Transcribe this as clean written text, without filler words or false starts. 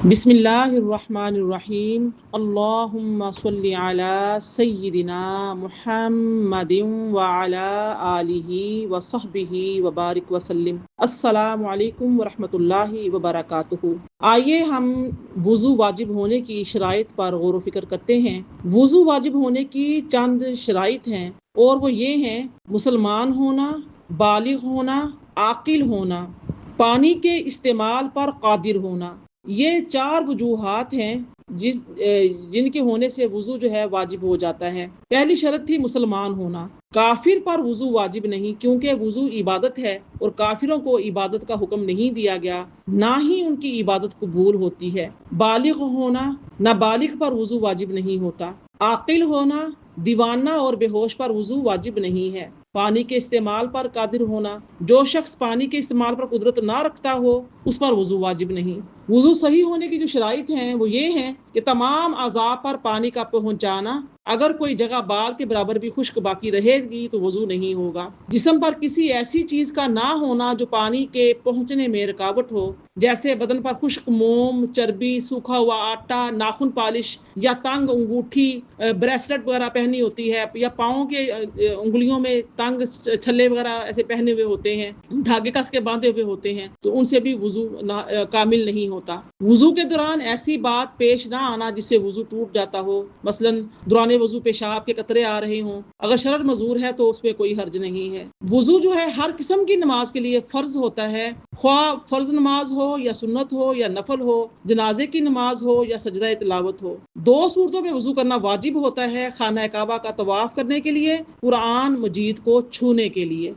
بسم اللہ الرحمن الرحیم اللہم صلی علی سیدنا محمد وعلی آلہ وصحبہ وبارک وسلم۔ السلام علیکم ورحمۃ اللہ وبرکاتہ۔ آئیے ہم وضو واجب ہونے کی شرائط پر غور و فکر کرتے ہیں۔ وضو واجب ہونے کی چند شرائط ہیں اور وہ یہ ہیں: مسلمان ہونا، بالغ ہونا، عاقل ہونا، پانی کے استعمال پر قادر ہونا۔ یہ چار وجوہات ہیں جن کے ہونے سے وضو جو ہے واجب ہو جاتا ہے۔ پہلی شرط تھی مسلمان ہونا۔ کافر پر وضو واجب نہیں، کیونکہ وضو عبادت ہے اور کافروں کو عبادت کا حکم نہیں دیا گیا، نہ ہی ان کی عبادت قبول ہوتی ہے۔ بالغ ہونا، نابالغ پر وضو واجب نہیں ہوتا۔ عاقل ہونا، دیوانہ اور بے ہوش پر وضو واجب نہیں ہے۔ پانی کے استعمال پر قادر ہونا، جو شخص پانی کے استعمال پر قدرت نہ رکھتا ہو اس پر وضو واجب نہیں۔ وضو صحیح ہونے کی جو شرائط ہیں وہ یہ ہیں کہ تمام اعضاء پر پانی کا پہنچانا، اگر کوئی جگہ بال کے برابر بھی خشک باقی رہے گی تو وضو نہیں ہوگا۔ جسم پر کسی ایسی چیز کا نہ ہونا جو پانی کے پہنچنے میں رکاوٹ ہو، جیسے بدن پر خشک موم، چربی، سوکھا ہوا آٹا، ناخن پالش یا تنگ انگوٹھی، بریسلٹ وغیرہ پہنی ہوتی ہے، یا پاؤں کے انگلیوں میں تنگ چھلے وغیرہ ایسے پہنے ہوئے ہوتے ہیں، دھاگے کس کے باندھے ہوئے ہوتے ہیں، تو ان سے بھی وضو کامل نہیں ہوتا۔ وضو کے دوران ایسی بات پیش نہ آنا جس سے وضو ٹوٹ جاتا ہو، مثلا دوران وضو پیشاب کے قطرے آ رہے ہوں، اگر شرط مذکور ہے تو اس پہ کوئی حرج نہیں ہے۔ وضو جو ہے ہر قسم کی نماز کے لیے فرض ہوتا ہے، خواہ فرض نماز ہو یا سنت ہو یا نفل ہو، جنازے کی نماز ہو یا سجدہ تلاوت ہو۔ دو صورتوں میں وضو کرنا واجب ہوتا ہے: خانہ کعبہ کا طواف کرنے کے لیے، قرآن مجید کو چھونے کے لیے۔